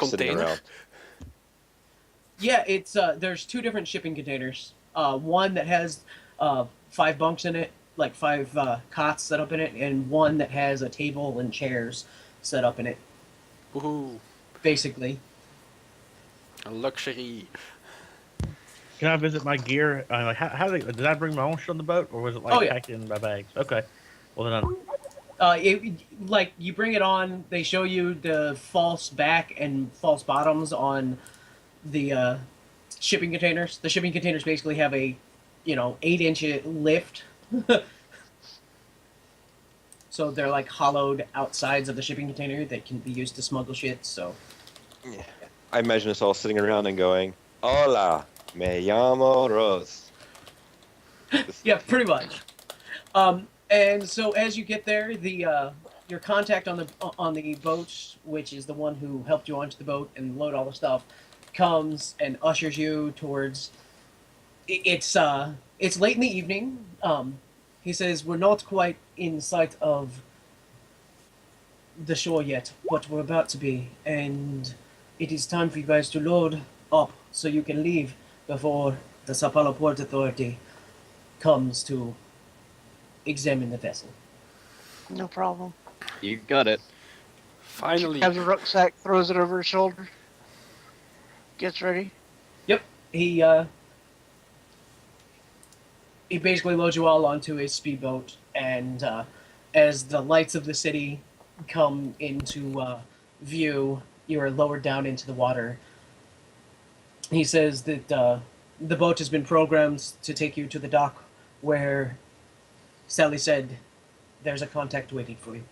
sitting container? around. Yeah, it's there's two different shipping containers. One that has 5 bunks in it, like 5 cots set up in it, and one that has a table and chairs set up in it. Woohoo! Basically, A luxury. Can I visit my gear? Like, did I bring my own shit on the boat, or was it Oh, like yeah. packed in my bags? Okay. Well then, like you bring it on, they show you the false back and false bottoms on the shipping containers. The shipping containers basically have a 8-inch lift. So they're like hollowed outsides of the shipping container that can be used to smuggle shit. So Yeah. I imagine us all sitting around and going, "Hola, me llamo Rose." yeah, pretty much. And so as you get there, the your contact on the boat, which is the one who helped you onto the boat and load all the stuff, comes and ushers you towards. It's late in the evening. He says we're not quite in sight of the shore yet, but we're about to be, and it is time for you guys to load up so you can leave before the Sao Paulo Port Authority comes to examine the vessel. No problem. You got it. Finally. Has a rucksack, throws it over his shoulder. Gets ready. Yep, he basically loads you all onto his speedboat, and as the lights of the city come into view, you are lowered down into the water. He says that the boat has been programmed to take you to the dock where Sally said there's a contact waiting for you.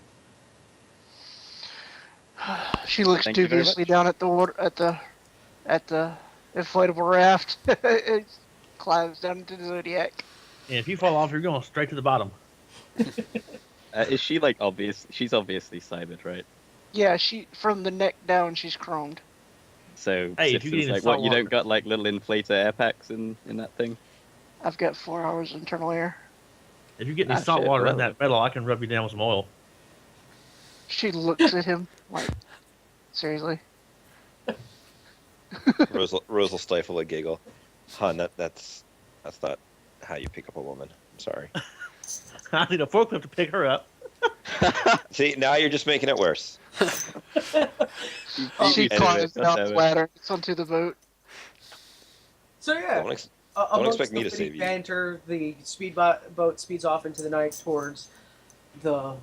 She looks Thank you very dubiously much. down at the water at the inflatable raft. It climbs down into the Zodiac. and if you fall off, you're going straight to the bottom. Is she like obvious? She's obviously cybered, right? Yeah, she from the neck down, she's chromed. So Hey, if you get systems in like salt what? You water- don't got like little inflator air packs in that thing? I've got 4 hours internal air. If you get any Ah, salt shit, water in well. that metal, I can rub you down with some oil. She looks at him like, seriously. Rose will stifle a giggle. Hun, that's not how you pick up a woman. I'm sorry. I need a forklift to pick her up. See, now you're just making it worse. She Anyway, climbs down damn the it. ladder, gets onto the boat. So yeah, Don't ex- amongst expect me the to witty save you. banter, the boat speeds off into the night towards the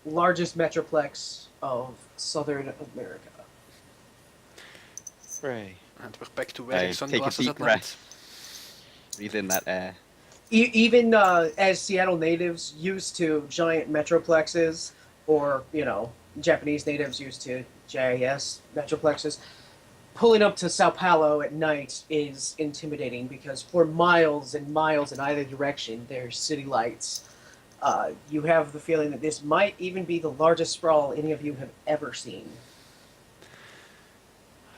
largest metroplex of Southern America. Ray. And we're back to wearing Hey, take a sunglasses deep at night. breath. Breathe in that air. Even as Seattle natives used to giant metroplexes, or Japanese natives used to JIS metroplexes, pulling up to Sao Paulo at night is intimidating because for miles and miles in either direction there's city lights. You have the feeling that this might even be the largest sprawl any of you have ever seen.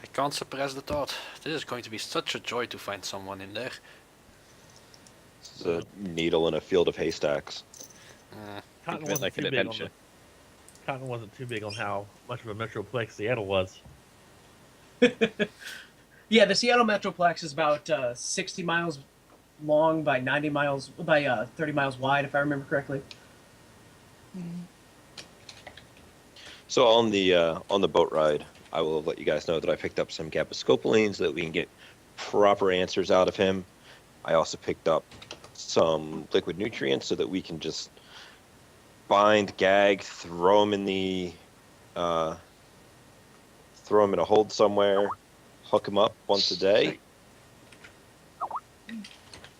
I can't suppress the thought. This is going to be such a joy to find someone in there. It's a needle in a field of haystacks. Cotton Think of it wasn't like an too big on adventure. Cotton wasn't too big on how much of a metroplex Seattle was. Yeah, the Seattle metroplex is about 60 miles long by 90 miles by 30 miles wide, if I remember correctly. So on the boat ride, I will let you guys know that I picked up some gabaskopalines so that we can get proper answers out of him. I also picked up some liquid nutrients so that we can just bind, gag, throw him in a hold somewhere, hook him up once a day.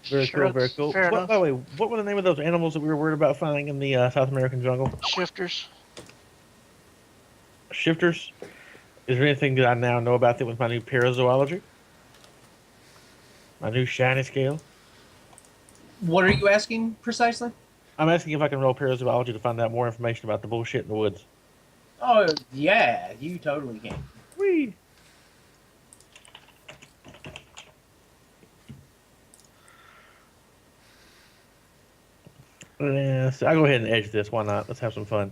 Very Sure, cool, very that's cool. fair By enough. the way, what were the name of those animals that we were worried about finding in the South American jungle? Shifters. Shifters? Is there anything that I now know about that with my new parazoology? My new shiny scale? What are you asking precisely? I'm asking if I can roll parazoology to find out more information about the bullshit in the woods. Oh, yeah, you totally can. Whee! So I'll go ahead and edge this. Why not? Let's have some fun.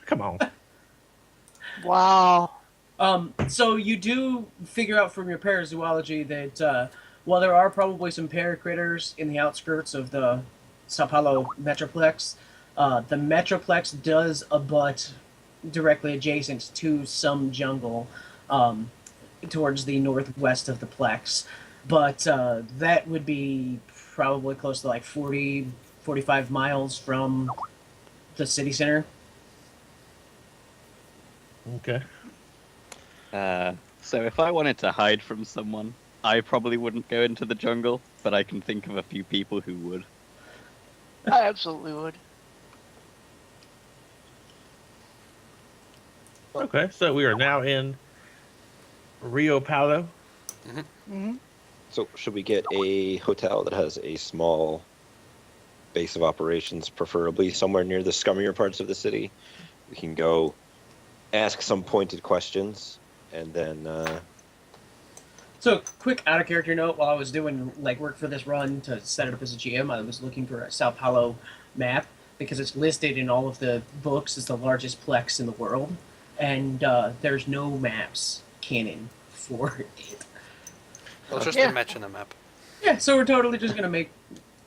Come on. Wow. So you do figure out from your parazoology that while there are probably some paracritters in the outskirts of the Sao Paulo Metroplex, the Metroplex does abut directly adjacent to some jungle towards the northwest of the Plex. But that would be probably close to like 40, 45 miles from the city center. Okay. So if I wanted to hide from someone, I probably wouldn't go into the jungle, but I can think of a few people who would. I absolutely would. Okay, so we are now in Rio Paulo. Hmm. So should we get a hotel that has a small base of operations, preferably somewhere near the scummier parts of the city? We can go ask some pointed questions, and then So, quick out of character note: while I was doing work for this run to set it up as a GM, I was looking for a Sao Paulo map because it's listed in all of the books as the largest plex in the world, and there's no maps canon for it. Well, just Yeah. imagine a map. Yeah, so we're totally just gonna make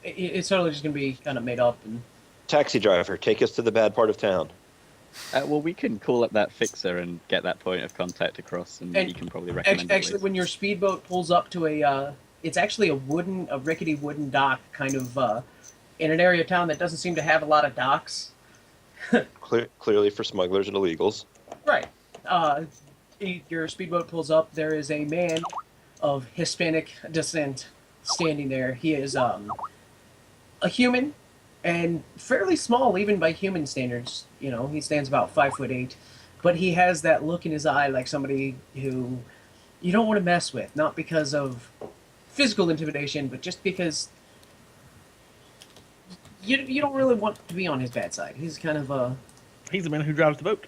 it's totally just gonna be kind of made up and. taxi driver, take us to the bad part of town. Well, we can call up that fixer and get that point of contact across, and And he can probably recommend. Actually, ways. when your speedboat pulls up to it's actually a rickety wooden dock, kind of in an area of town that doesn't seem to have a lot of docks. Clearly for smugglers and illegals. Right. Your speedboat pulls up. There is a man of Hispanic descent standing there. He is a human and fairly small, even by human standards. You know, he stands about 5'8", but he has that look in his eye like somebody who you don't want to mess with, not because of physical intimidation, but just because you don't really want to be on his bad side. He's kind of a He's the man who drives the boat.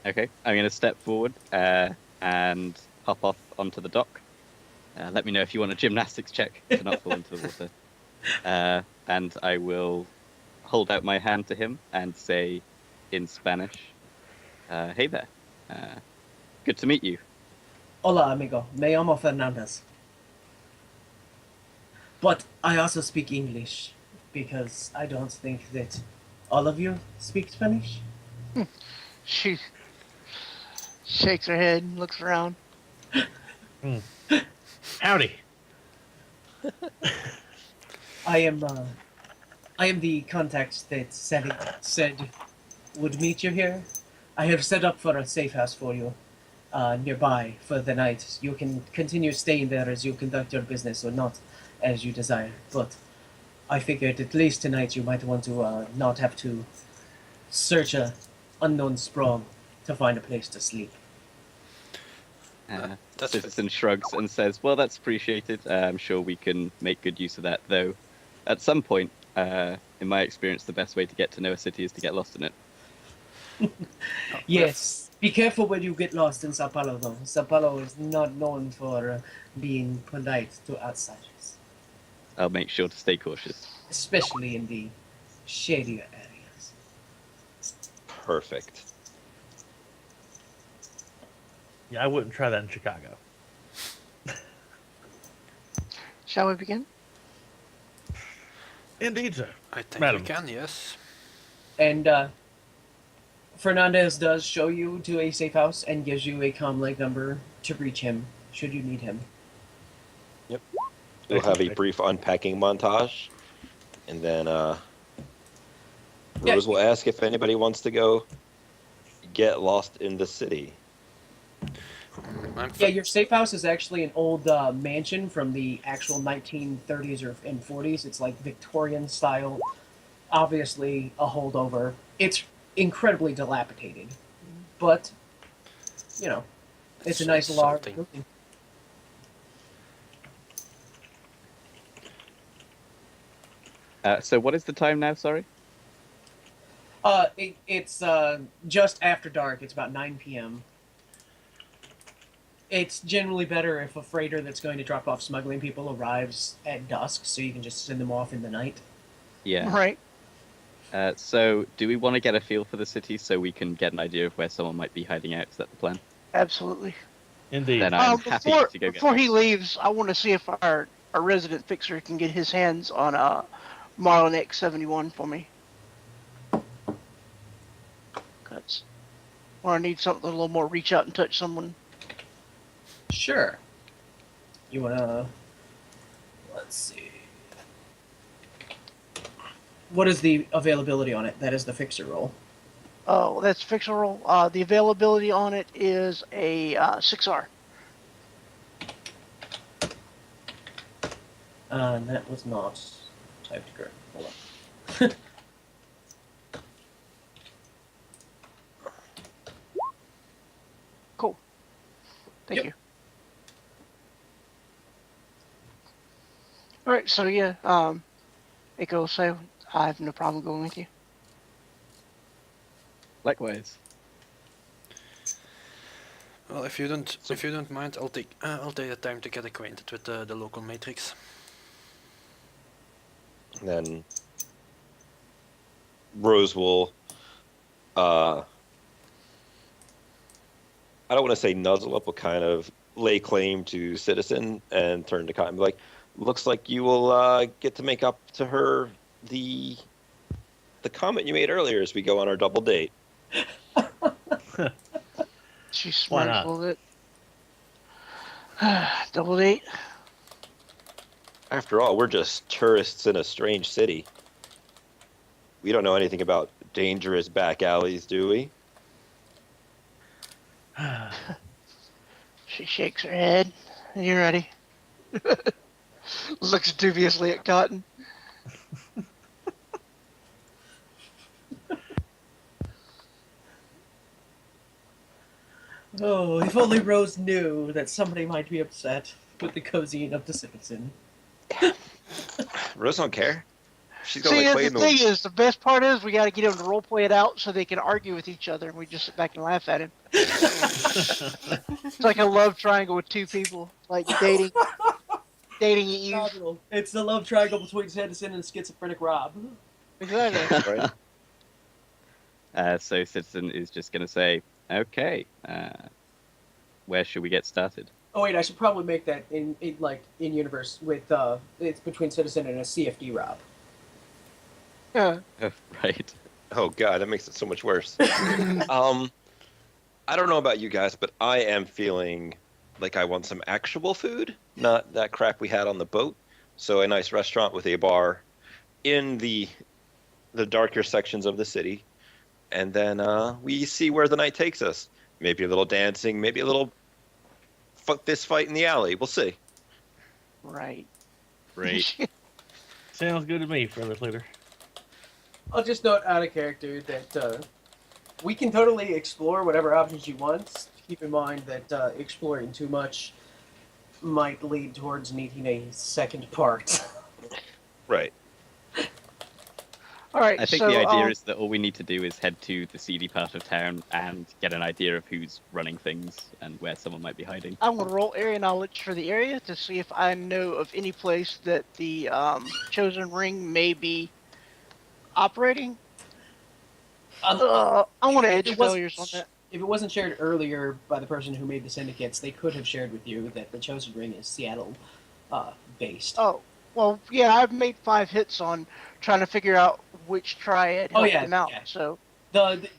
Okay, I'm going to step forward and hop off onto the dock. Let me know if you want a gymnastics check to not fall into the water. And I will hold out my hand to him and say in Spanish, hey there, good to meet you. Hola, amigo. Me llamo Fernandez. But I also speak English because I don't think that all of you speak Spanish. She shakes her head and looks around. Howdy. I am the contact that Sally said would meet you here. I have set up for a safe house for you nearby for the night. You can continue staying there as you conduct your business or not as you desire. But I figured at least tonight you might want to not have to search a unknown sprawl to find a place to sleep. That's Citizen shrugs and says, well, that's appreciated. I'm sure we can make good use of that, though. At some point, in my experience, the best way to get to know a city is to get lost in it. Yes. Be careful when you get lost in Sao Paulo, though. Sao Paulo is not known for being polite to outsiders, I'll make sure to stay cautious. especially in the shadier areas. Perfect. Yeah, I wouldn't try that in Chicago. Shall we begin? Indeed, sir. I think Madam. we can, yes. And Fernandez does show you to a safe house and gives you a comlink number to reach him should you need him. We'll have a brief unpacking montage, and then Rose will ask if anybody wants to go get lost in the city. Yeah, your safe house is actually an old mansion from the actual 1930s or and 40s. It's like Victorian style, obviously a holdover. It's incredibly dilapidated, but you know, it's a nice large something. building. So what is the time now, sorry? It's just after dark. It's about 9 p.m. It's generally better if a freighter that's going to drop off smuggling people arrives at dusk, so you can just send them off in the night. Yeah. Right. So, do we want to get a feel for the city so we can get an idea of where someone might be hiding out? Is that the plan? Absolutely. Indeed. Then I'm happy to go get Before he those. leaves, I want to see if our resident fixer can get his hands on a Marlin X71 for me. Cause when I need something a little more, reach out and touch someone. Sure. You wanna? Let's see. What is the availability on it? That is the fixer roll. Oh, that's fixer roll. The availability on it is a 6R. And that was not typed correct. Hold on. Cool. Thank Yep. you. All right, so yeah, Echo, so I have no problem going with you. Likewise. Well, if you don't mind, I'll take the time to get acquainted with the local matrix. And then Rose will, I don't want to say nuzzle up, but kind of lay claim to Citizen and turn to Cotton and be like, looks like you will get to make up to her the comment you made earlier as we go on our double date. She Why smirks not? a little bit. Double date. After all, we're just tourists in a strange city. We don't know anything about dangerous back alleys, do we? She shakes her head. You ready? Looks dubiously at Cotton. Oh, if only Rose knew that somebody might be upset with the cozying of the citizen. Rose don't care. She's gonna See, like the thing is, the best part is we got to get them to role play it out so they can argue with each other, and we just sit back and laugh at him. It's like a love triangle with two people, like dating at Eve. It's the love triangle between citizen and schizophrenic Rob. Exactly. Right. So Citizen is just going to say, okay, where should we get started? Oh wait, I should probably make that in universe with it's between citizen and a CFD Rob. Yeah. Oh, right. Oh god, that makes it so much worse. I don't know about you guys, but I am feeling like I want some actual food, not that crap we had on the boat. So a nice restaurant with a bar in the darker sections of the city, and then we see where the night takes us. Maybe a little dancing, maybe a little fist fight in the alley. We'll see. Right. Great. Sounds good to me, Fearless Leader. I'll just note out of character that we can totally explore whatever options you want. Keep in mind that exploring too much might lead towards needing a second part. Right. All right. I think so, the idea is that all we need to do is head to the seedy part of town and get an idea of who's running things and where someone might be hiding. I'm gonna roll area knowledge for the area to see if I know of any place that the chosen ring may be operating. I want to edge It wasn't- failures on that. If it wasn't shared earlier by the person who made the syndicates, they could have shared with you that the chosen ring is Seattle based. Oh, well, yeah, I've made 5 hits on trying to figure out which triad Oh, helped yeah, them out. yeah. So,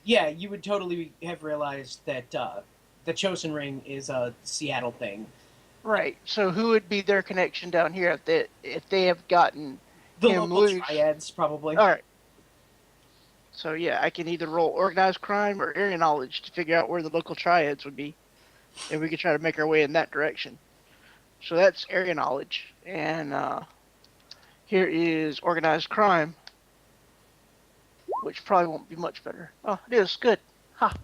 Yeah, you would totally have realized that the chosen ring is a Seattle thing. right. So, who would be their connection down here if they have gotten The him local loose? triads, probably. All right. So yeah, I can either roll organized crime or area knowledge to figure out where the local triads would be, and we could try to make our way in that direction. So that's area knowledge, and here is organized crime, which probably won't be much better. Oh, it is good. Ha.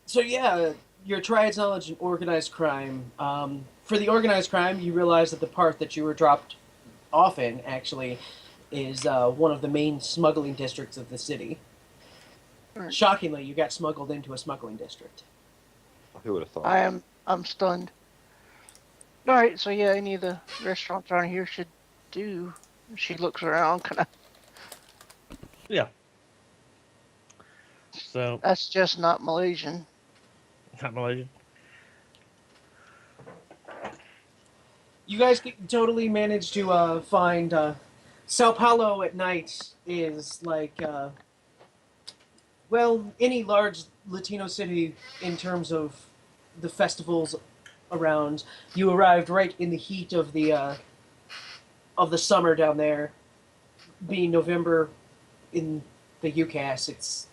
So yeah, your triads knowledge and organized crime. For the organized crime, you realize that the part that you were dropped off in actually is one of the main smuggling districts of the city. Alright. Shockingly, you got smuggled into a smuggling district. Who would have thought? I'm stunned. All right, so yeah, any of the restaurants around here should do. She looks around, kind of Yeah. So, That's just not Malaysian. not Malaysian. You guys can totally manage to find Sao Paulo at night is like well, any large Latino city in terms of the festivals around. You arrived right in the heat of the summer down there, being November in the UCAS. It's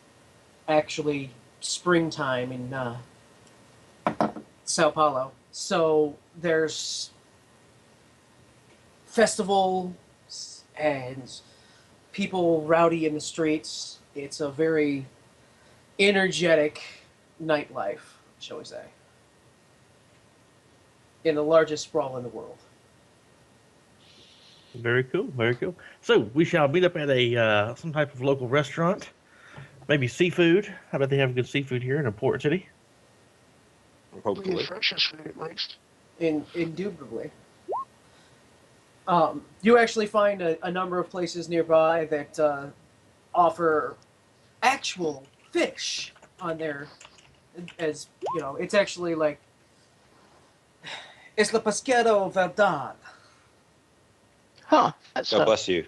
actually springtime in Sao Paulo. So there's festivals and people rowdy in the streets. It's a very energetic nightlife, shall we say, in the largest sprawl in the world. Very cool. Very cool. So we shall meet up at a some type of local restaurant. Maybe seafood. How about they have good seafood here in a port city? We get Hopefully. freshest food at least. Indubitably. You actually find a number of places nearby that offer actual fish on their, as you know, it's actually like it's la pescado verdad. Huh. That's God bless you.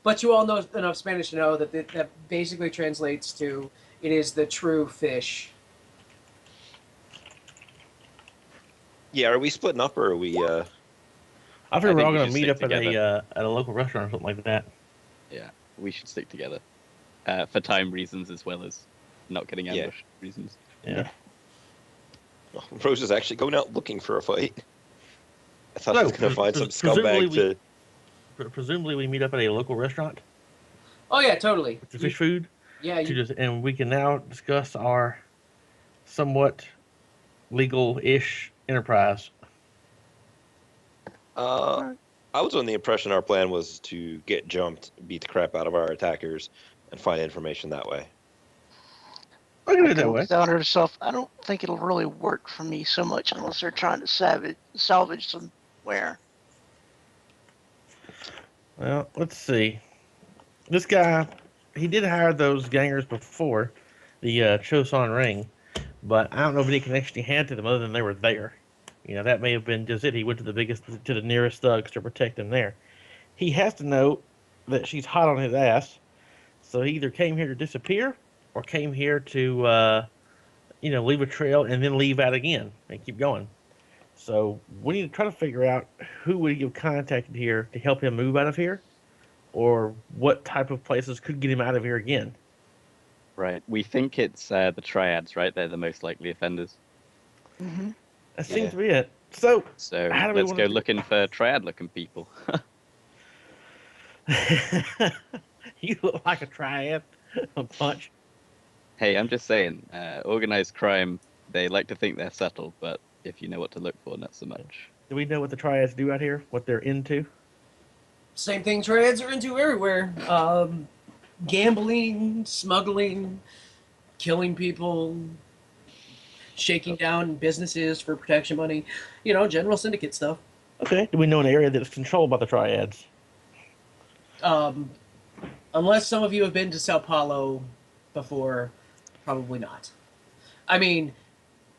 But you all know enough Spanish to know that that basically translates to it is the true fish. Yeah, are we splitting up or are we? I figure we're think all we going to should meet stick up together. at a local restaurant or something like that. Yeah, we should stick together for time reasons as well as not getting Yeah. ambushed reasons. Yeah. Rose is actually going out looking for a fight. I thought So, I was going to find some presumably scumbag to. Presumably we meet up at a local restaurant Oh yeah, totally. with the fish food Yeah, to just, and we can now discuss our somewhat legal-ish enterprise. I was under the impression our plan was to get jumped, beat the crap out of our attackers, and find information that way. I can do it Like that a way. down herself. I don't think it'll really work for me so much unless they're trying to salvage somewhere. Well, let's see. This guy, he did hire those gangers before the Choson Ring, but I don't know if any connection he had to them other than they were there. You know, that may have been just it. He went to the nearest thugs to protect them there. He has to know that she's hot on his ass, so he either came here to disappear or came here to, leave a trail and then leave out again and keep going. So we need to try to figure out who would he have contacted here to help him move out of here, or what type of places could get him out of here again. Right. We think it's the triads, right? They're the most likely offenders. Mm-hmm. That seems Yeah. to be it. So So how do we let's wanna go do- looking for triad-looking people. you look like a triad, a punch. Hey, I'm just saying, organized crime, they like to think they're subtle, but if you know what to look for, not so much. Do we know what the triads do out here? What they're into? same thing trades are into everywhere. Gambling, smuggling, killing people, shaking down businesses for protection money. You know, general syndicate stuff. Okay. Do we know an area that's controlled by the triads? Unless some of you have been to Sao Paulo before, probably not. I mean,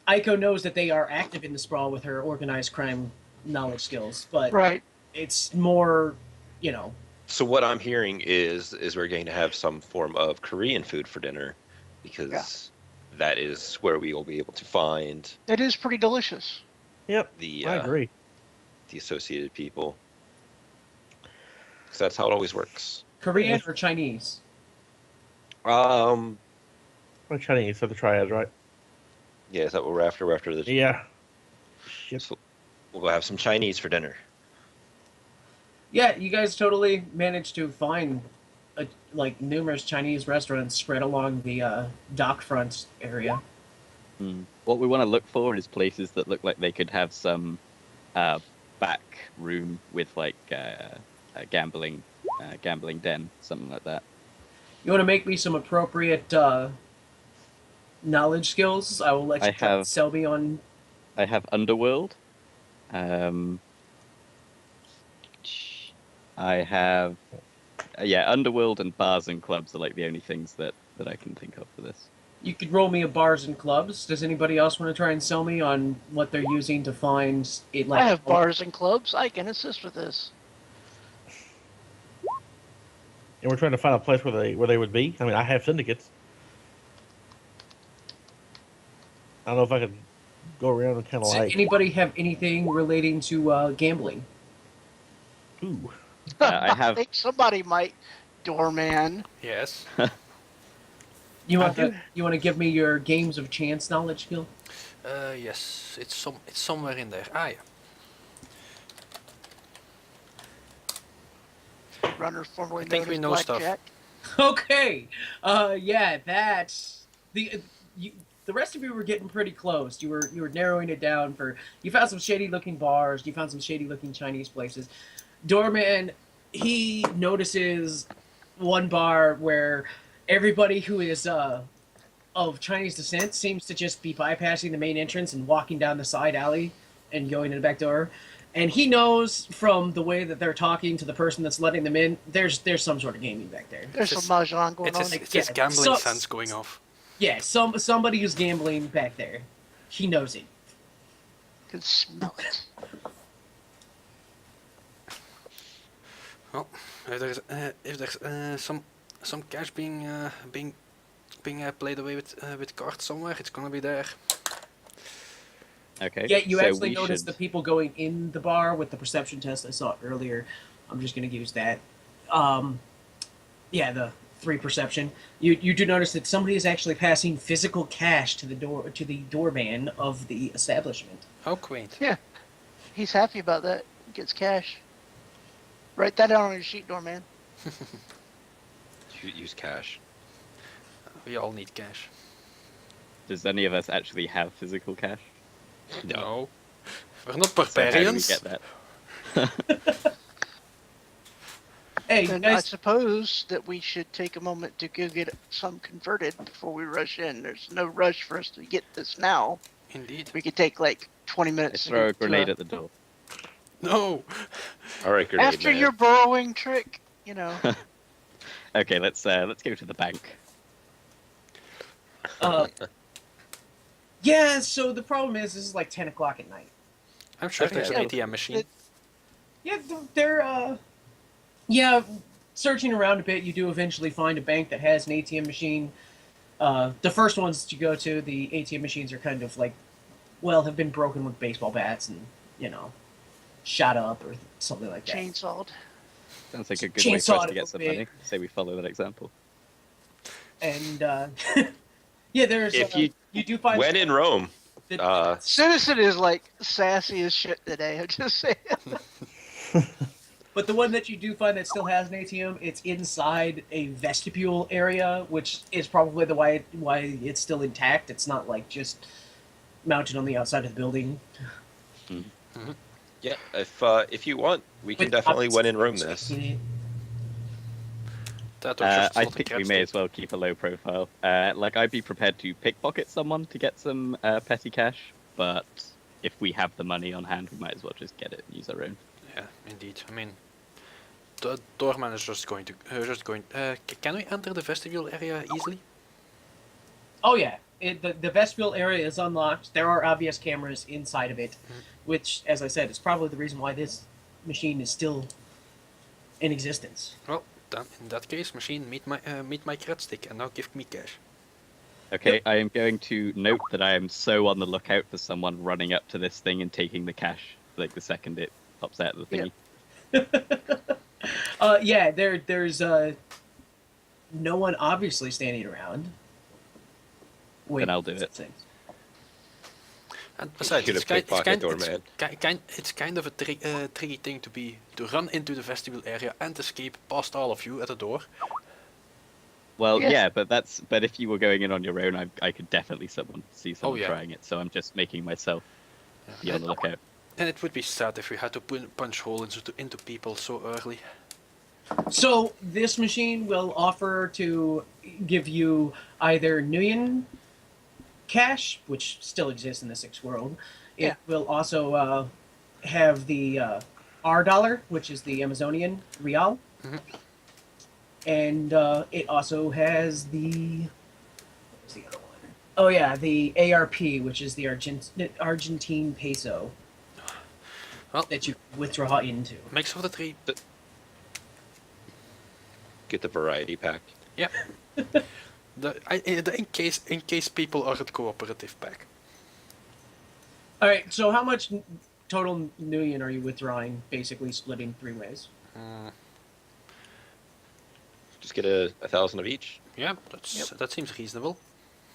Aiko knows that they are active in the sprawl with her organized crime knowledge skills, but Right. it's more, you know. So what I'm hearing is we're going to have some form of Korean food for dinner, because that is where we will be able to find It is pretty delicious. Yep. the I agree. the associated people. Because that's how it always works. Korean or Chinese? Um, Well, Chinese, so the triads, right? yeah, is that what we're after? We're after the. Yeah. Shit. So we'll go have some Chinese for dinner. Yeah, you guys totally managed to find like numerous Chinese restaurants spread along the dock front area. What we want to look for is places that look like they could have some back room with like a gambling den, something like that. You want to make me some appropriate knowledge skills? I will let you I have- sell me on. I have Underworld. I have Yeah, Underworld and bars and clubs are like the only things that I can think of for this. You could roll me a bars and clubs. Does anybody else want to try and sell me on what they're using to find it? Like I have bars and clubs. I can assist with this. And we're trying to find a place where they would be. I mean, I have syndicates. I don't know if I could go around and kind of Does like, anybody have anything relating to gambling? ooh, I have- think somebody might. Doorman. Yes. You want do- you want to give me your games of chance knowledge skill? Yes. It's somewhere in there. Ah, yeah. Runner formerly I think known we as know stuff. Blackjack. Okay. Yeah, that's the rest of you were getting pretty close. You were narrowing it down for. You found some shady looking bars. You found some shady looking Chinese places. Doorman, he notices one bar where everybody who is of Chinese descent seems to just be bypassing the main entrance and walking down the side alley and going in the back door. And he knows from the way that they're talking to the person that's letting them in, there's some sort of gaming back there. There's It's some mahjong going It's on. his, it's yeah, his gambling so- sense going off. Yeah, somebody who's gambling back there. He knows it. Can smell it. Well, if there's some cash being played away with cards somewhere, it's gonna be there. Okay. Yeah, you so actually we noticed should- the people going in the bar with the perception test I saw earlier. I'm just going to use that. Yeah, the 3 perception. You do notice that somebody is actually passing physical cash to the doorman of the establishment. How quaint. He's happy about that. He gets cash. Write that down on your sheet, Doorman. Use cash. We all need cash. Does any of us actually have physical cash? No. We're not So how do we barbarians. get that? Hey, Then I guys, suppose that we should take a moment to go get some converted before we rush in. There's no rush for us to get this now. Indeed. We could take like 20 I minutes. to throw a get to grenade at the door. No. All right, grenade After man. your burrowing trick, you know. Okay, let's go to the bank. yeah, so the problem is this is like 10 o'clock at night. I'm sure Okay. there's an Yeah, ATM machine. it- Yeah, they're yeah, searching around a bit, you do eventually find a bank that has an ATM machine. The first ones that you go to, the ATM machines are kind of like, well, have been broken with baseball bats and, shot up or something like that. Chainsawed. Sounds like a good way for Chainsaw us it to a get some bit. money. Say we follow that example. And, yeah, there's, If you do find... When in Rome, that- Citizen is like sassy as shit today. I'm just saying. But the one that you do find that still has an ATM, it's inside a vestibule area, which is probably the why it's still intact. It's not like just mounted on the outside of the building. yeah, if you want, we can With definitely optics when in Rome in this. it. That or just I slot think and we crap may stick. as well keep a low profile. Like, I'd be prepared to pickpocket someone to get some petty cash, but if we have the money on hand, we might as well just get it and use our own. Yeah, indeed. I mean, the doorman is just going to can we enter the vestibule area easily? Oh yeah, the vestibule area is unlocked. There are obvious cameras inside of it, which, as I said, is probably the reason why this machine is still in existence. Well, then in that case, machine, meet my cred stick and now give me cash. Okay, I am going to note that I am so on the lookout for someone running up to this thing and taking the cash, like the second it pops out of the thingy. Yeah, there's no one obviously standing around. Then I'll do it. Things. And besides, Should it's have pickpocket kind, doorman. it's kind of a tricky thing to run into the vestibule area and escape past all of you at the door. Well, Yes. yeah, but if you were going in on your own, I could definitely see someone yeah. trying it. So I'm just making myself be on the lookout. And it would be sad if we had to punch holes into people so early. So this machine will offer to give you either Nguyen cash, which still exists in the Sixth World. It Yeah. will also have the R dollar, which is the Amazonian real. and it also has what's the other one? Oh yeah, the ARP, which is the Argentine peso Well, that you withdraw into. mix of the three. Get the variety pack. Yeah. In case people are at cooperative pack. All right. So how much total million are you withdrawing? Basically, splitting three ways. Just get a 1,000 of each. Yeah, that seems reasonable.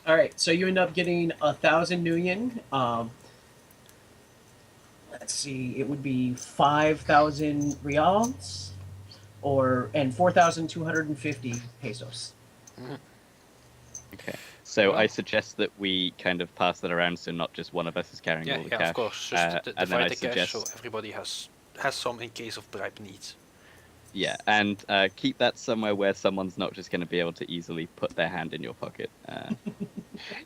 All right. So you end up getting 1,000 million. Let's see. It would be 5,000 reals, and 4,250 pesos. Okay. So Well- I suggest that we kind of pass that around, so not just one of us is carrying Yeah, all the yeah, cash. of course. Just and then I divide the cash so suggest, everybody has some in case of bribe needs. yeah, and keep that somewhere where someone's not just going to be able to easily put their hand in your pocket.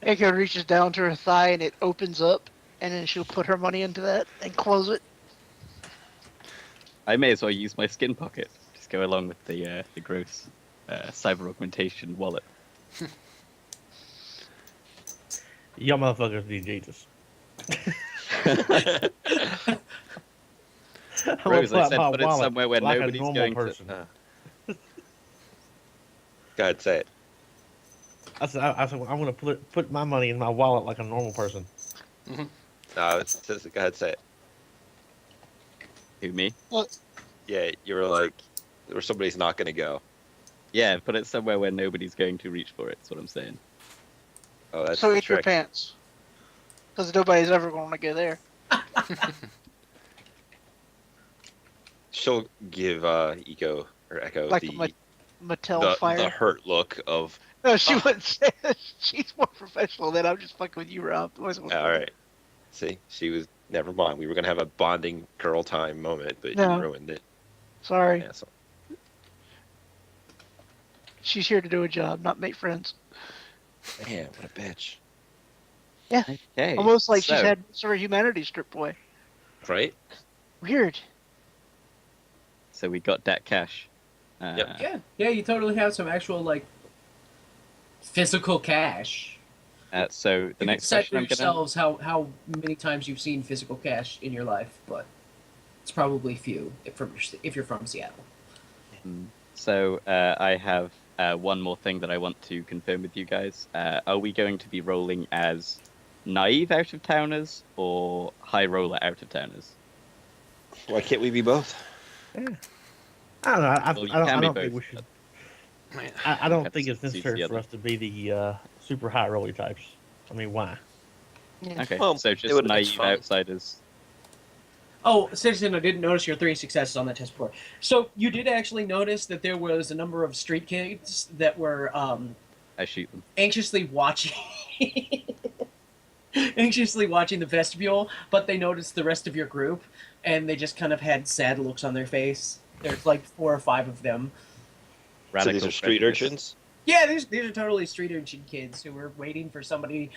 Echo reaches down to her thigh and it opens up, and then she'll put her money into that and close it. I may as well use my skin pocket. Just go along with the gross cyber augmentation wallet. Y'all motherfuckers need Jesus. I'm gonna Rose, I out said my put it wallet somewhere where like a nobody's normal going person. to. Go ahead, say it. I said, I'm gonna put my money in my wallet like a normal person. No, go ahead, say it. Who, me? Yeah, you were like, where somebody's not going to go. Yeah, put it somewhere where nobody's going to reach for it. That's what I'm saying. Oh, that's So the eat your trick. pants. Because nobody's ever going to go there. She'll give Echo Like the a Mattel fire. the hurt look of. No, she Oh. wouldn't say that. She's more professional than I'm just fucking with you, Rob. All right. See, she was. Never mind. We were gonna have a bonding girl time moment, but No. you ruined it. Sorry. Yeah, so, She's here to do a job, not make friends. man, what a bitch. Okay. Almost like she's so- had most of her humanity stripped away. Right? Weird. So we got that cash. Yep. Yeah. You totally have some actual like physical cash. So the You next can set question I'm gonna. yourselves how many times you've seen physical cash in your life, but it's probably few if you're from Seattle. So I have one more thing that I want to confirm with you guys. Are we going to be rolling as naive out of towners or high roller out of towners? Why can't we be both? I don't know. I Well, you don't, can I be don't think we both, should. Man, I don't That's think it's suits necessary the for other. us to be the super high rolly types. I mean, why? Okay, Well, so it just would've been naive fun. outsiders. Oh, Citizen, I didn't notice your 3 successes on that test before. So you did actually notice that there was a number of street kids that were I shoot them. anxiously watching anxiously watching the vestibule, but they noticed the rest of your group and they just kind of had sad looks on their face. There's like 4 or 5 of them. So these are street prejudice. urchins. Yeah, these are totally street urchin kids who were waiting for somebody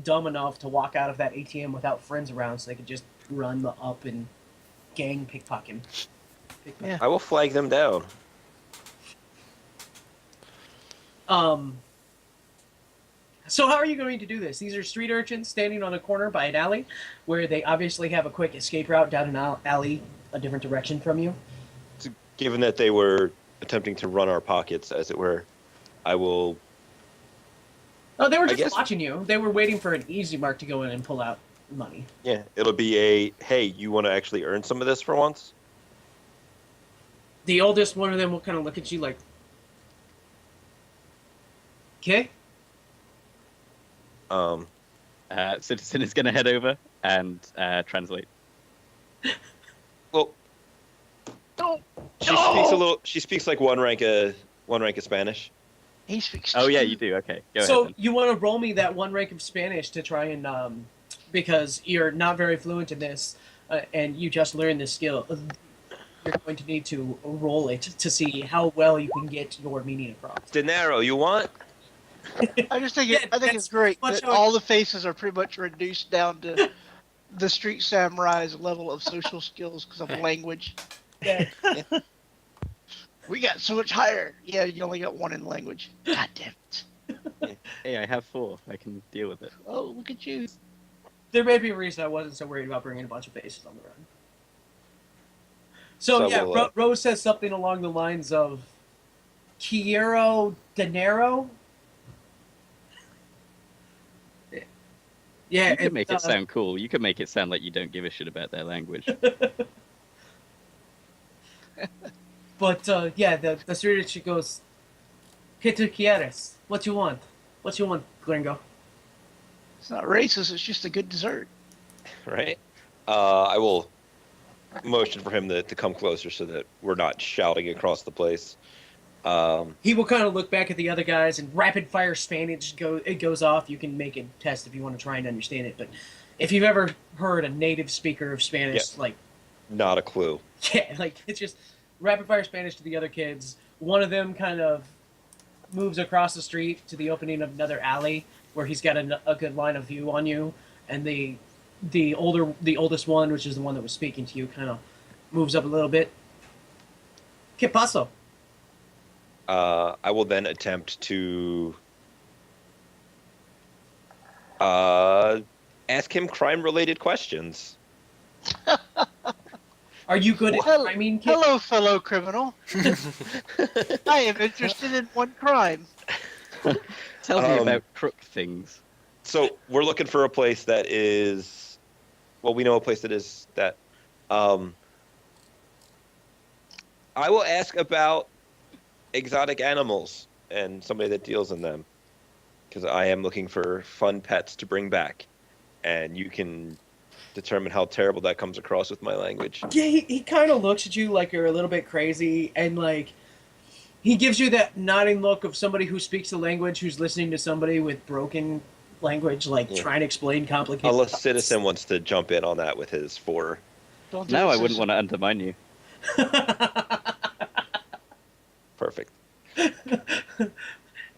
dumb enough to walk out of that ATM without friends around so they could just run up and gang pickpocket. Yeah. I will flag them down. So how are you going to do this? These are street urchins standing on a corner by an alley where they obviously have a quick escape route down an alley a different direction from you. Given that they were attempting to run our pockets, as it were, I will. Oh, they were I just guess- watching you. They were waiting for an easy mark to go in and pull out money. Yeah, it'll be a. Hey, you want to actually earn some of this for once? The oldest one of them will kind of look at you like, okay. Citizen is going to head over and translate. Well, No. She speaks like one rank of Spanish. He speaks. Oh yeah, you do. Okay, go So ahead. you want to roll me that 1 rank of Spanish to try and, because you're not very fluent in this, and you just learned this skill, you're going to need to roll it to see how well you can get your meaning across. Dinero, you want? I just think Yeah, I think that's it's great much that how it- all the faces are pretty much reduced down to the street samurai's level of social skills because of language. Yeah. We got so much higher. Yeah, you only got one in language. God damn it. Hey, I have 4. I can deal with it. Oh, look at you. There may be a reason I wasn't so worried about bringing a bunch of faces on the run. So So yeah, we'll, Rose says something along the lines of Quiero dinero. Yeah, You can and, make it sound cool. You can make it sound like you don't give a shit about their language. But yeah, the student she goes, "¿Qué tú quieres? What you want? What you want, Gringo?" It's not racist. It's just a good dessert. right? I will motion for him to come closer so that we're not shouting across the place. He will kind of look back at the other guys, and rapid fire Spanish goes off. You can make a test if you want to try and understand it. But if you've ever heard a native speaker of Spanish, like Not a clue. yeah, like it's just rapid fire Spanish to the other kids. One of them kind of moves across the street to the opening of another alley where he's got a good line of view on you, and the oldest one, which is the one that was speaking to you, kind of moves up a little bit. ¿Qué pasó? I will then attempt to ask him crime-related questions. Are you good at Well, timing, kid? Hello, fellow criminal. I am interested in one crime. Tell me about crook things. So we're looking for a place that is, well, we know a place that is that. I will ask about exotic animals and somebody that deals in them, because I am looking for fun pets to bring back, and you can determine how terrible that comes across with my language. Yeah, he kind of looks at you like you're a little bit crazy, and like he gives you that nodding look of somebody who speaks the language who's listening to somebody with broken language, like Yeah. trying to explain complicated. Unless Citizen wants to jump in on that with his 4. Don't do No, this, I wouldn't this- want to undermine you. Perfect.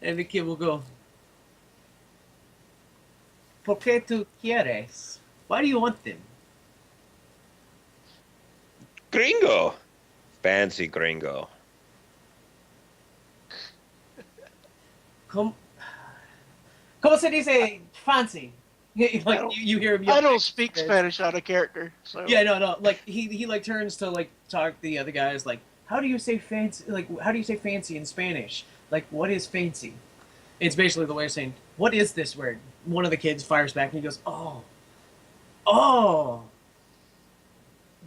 And the kid will go, ¿Por qué tú quieres? Why do you want them? Gringo! Fancy gringo. ¿Cómo se dice fancy? Like you hear him. I yell- don't speak Spanish out of character. So Yeah, no. Like he like turns to like talk to the other guys. Like, how do you say fancy? Like, how do you say fancy in Spanish? Like, what is fancy? It's basically the way of saying, what is this word? One of the kids fires back and he goes, oh,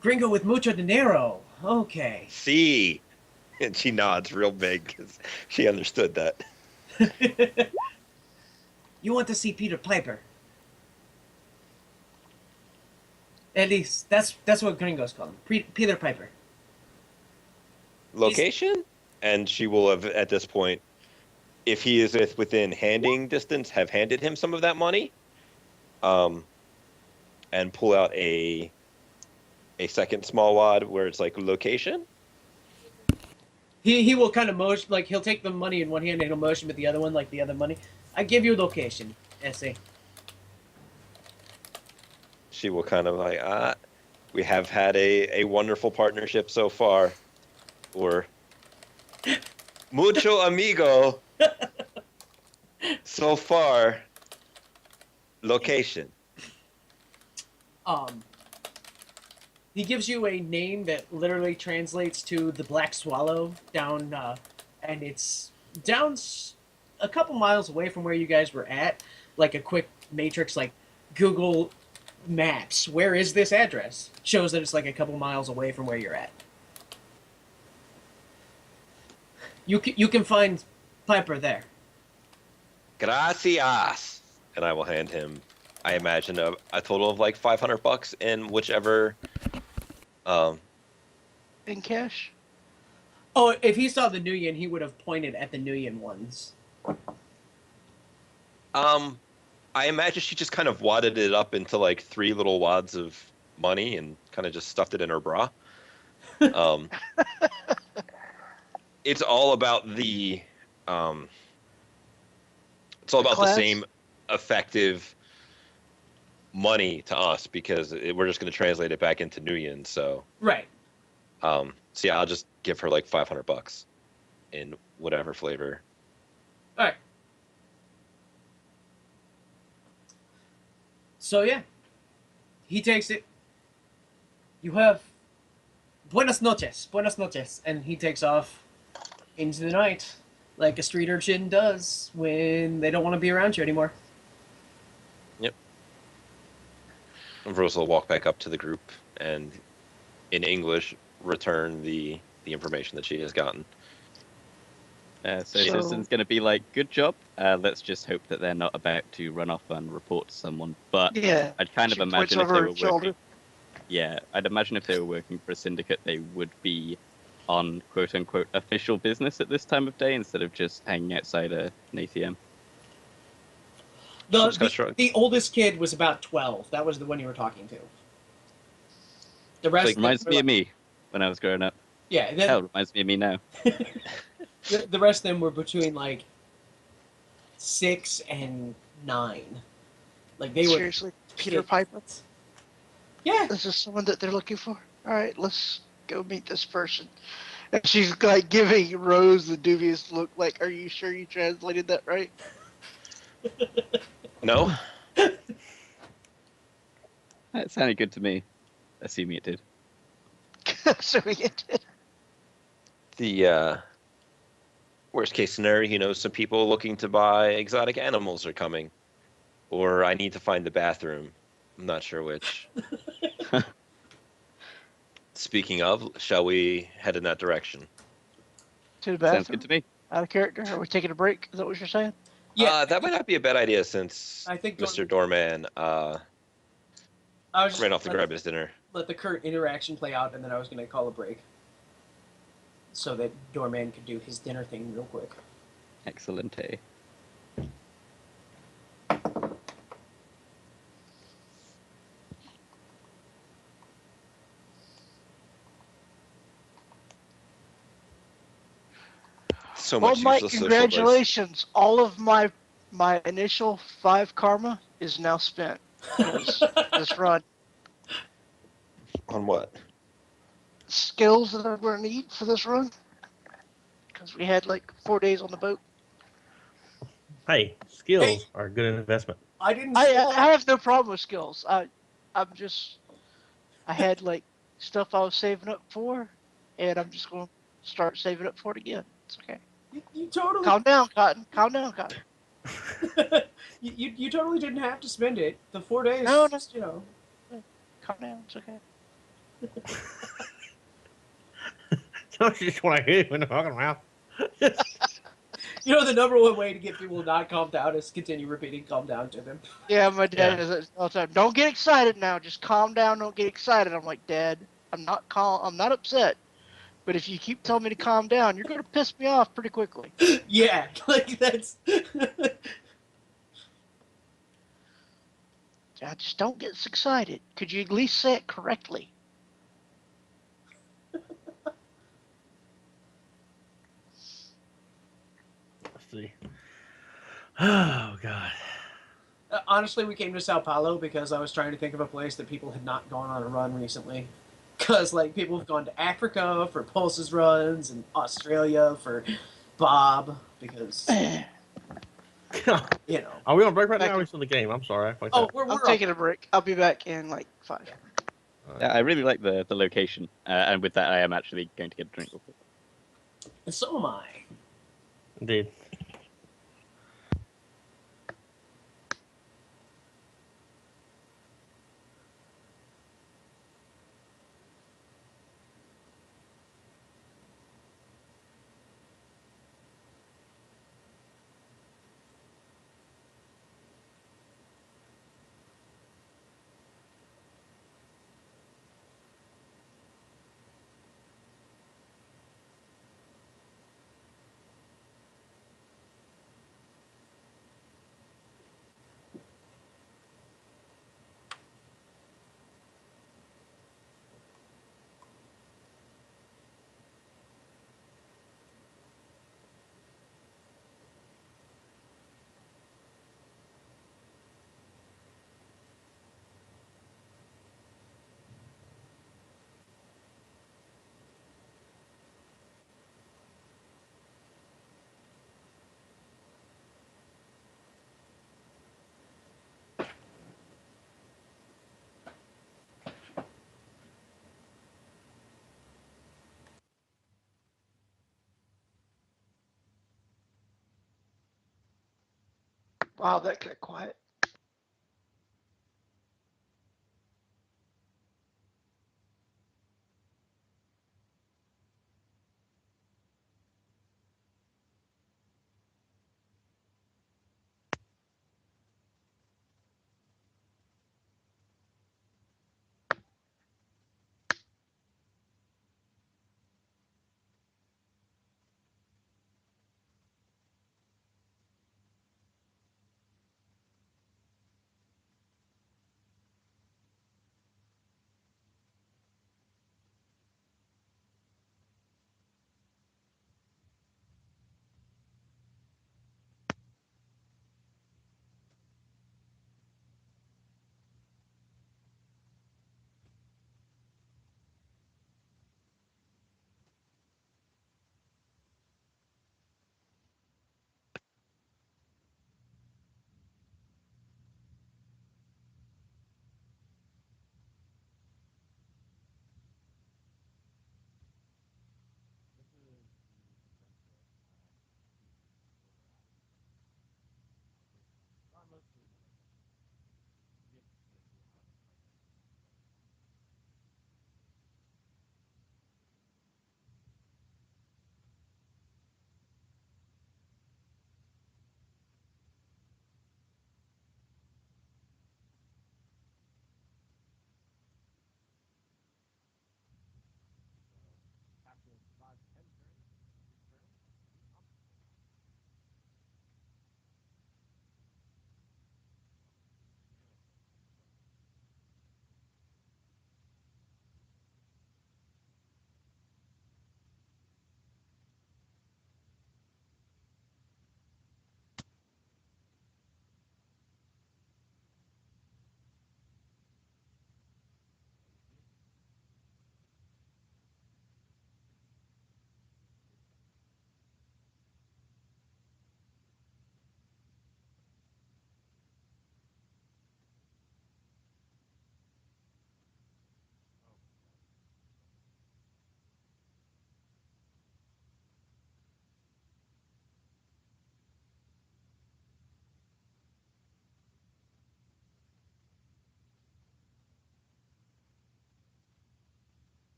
gringo with mucho dinero. Okay. See? And she nods real big because she understood that. You want to see Peter Piper? At least that's what gringos call him, Peter Piper. Location? And she will have, at this point, if he is within handing distance, have handed him some of that money, and pull out a second small wad where it's like location. He will kind of motion, like he'll take the money in one hand and he'll motion with the other one, like the other money. I give you location, essay. She will kind of like, we have had a wonderful partnership so far, or mucho amigo so far. Location. He gives you a name that literally translates to the Black Swallow down, and it's down a couple miles away from where you guys were at. Like a quick matrix, like Google Maps. Where is this address? Shows that it's like a couple miles away from where you're at. You can find Piper there. Gracias. And I will hand him, I imagine, a total of like $500 in whichever. in cash. Oh, if he saw the Nuyen, he would have pointed at the Nuyen ones. I imagine she just kind of wadded it up into like 3 little wads of money and kind of just stuffed it in her bra. It's all about the Class? same effective money to us because we're just going to translate it back into Nuyen. So, Right. so yeah, I'll just give her like $500. in whatever flavor. All right. So yeah, he takes it. You have buenas noches, and he takes off into the night, like a street urchin does when they don't want to be around you anymore. Yep. And Rose will walk back up to the group and, in English, return the information that she has gotten. So So- Citizen's going to be like, good job. Let's just hope that they're not about to run off and report to someone. But Yeah. I'd kind of She points imagine if over they her were shoulder. working. Yeah, I'd imagine if they were working for a syndicate, they would be on quote unquote official business at this time of day instead of just hanging outside an ATM. The, She just got the, shrugged. the oldest kid was about 12. That was the one you were talking to. The So rest it reminds of them me were of me when I was growing up. yeah, Hell, it reminds me of me now. the rest of them were between like 6 and 9. Like they were Seriously, Peter kids. Piper. Yeah. This is someone that they're looking for. All right, let's go meet this person. And she's like giving Rose the dubious look. Like, are you sure you translated that right? No? It sounded good to me, assuming it did. So we get it. The worst case scenario, some people looking to buy exotic animals are coming. Or I need to find the bathroom. I'm not sure which. Speaking of, shall we head in that direction? To the Sounds bathroom. good to me. Out of character. Are we taking a break? Is that what you're saying? Yeah. That might not be a bad idea since I think Mr. Doorman I was just ran off to let, grab his dinner. let the current interaction play out, and then I was going to call a break so that Doorman could do his dinner thing real quick. Excellent. So Well, much Mike, useless social advice. congratulations. All of my initial 5 karma is now spent. Because this run. On what? Skills that I'm going to need for this run. Because we had like 4 days on the boat. Hey, skills are a good investment. I didn't. I Say, have no problem with skills. I had like stuff I was saving up for, and I'm just going to start saving up for it again. It's okay. you totally. Calm down, Cotton. Calm down, Cotton. you totally didn't have to spend it. The 4 days. No. Calm down. It's okay. Don't you just want to hit him in the fucking mouth? The number one way to get people to not calm down is continue repeating "calm down" to them. Yeah, my dad Yeah. is all the time. Don't get excited now. Just calm down. Don't get excited. I'm like, Dad, I'm not I'm not upset. But if you keep telling me to calm down, you're going to piss me off pretty quickly. Yeah, like that's. Dad, just don't get excited. Could you at least say it correctly? Let's see. Oh God. Honestly, we came to Sao Paulo because I was trying to think of a place that people had not gone on a run recently. Because like people have gone to Africa for Pulse's runs and Australia for Bob because Are we on break right Back now? Or are we in- still in the game? I'm sorry. I fucked Oh, up. we're I'm taking a break. I'll be back in like 5. Yeah, I really like the location, and with that, I am actually going to get a drink. So am I. Indeed. Wow, that got quiet.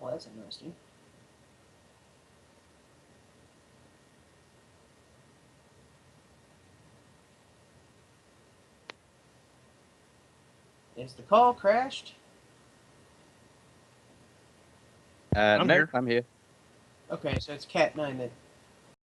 Well, that's interesting. Is the call crashed? I'm No, here. I'm here. Okay, so it's Cat 9 that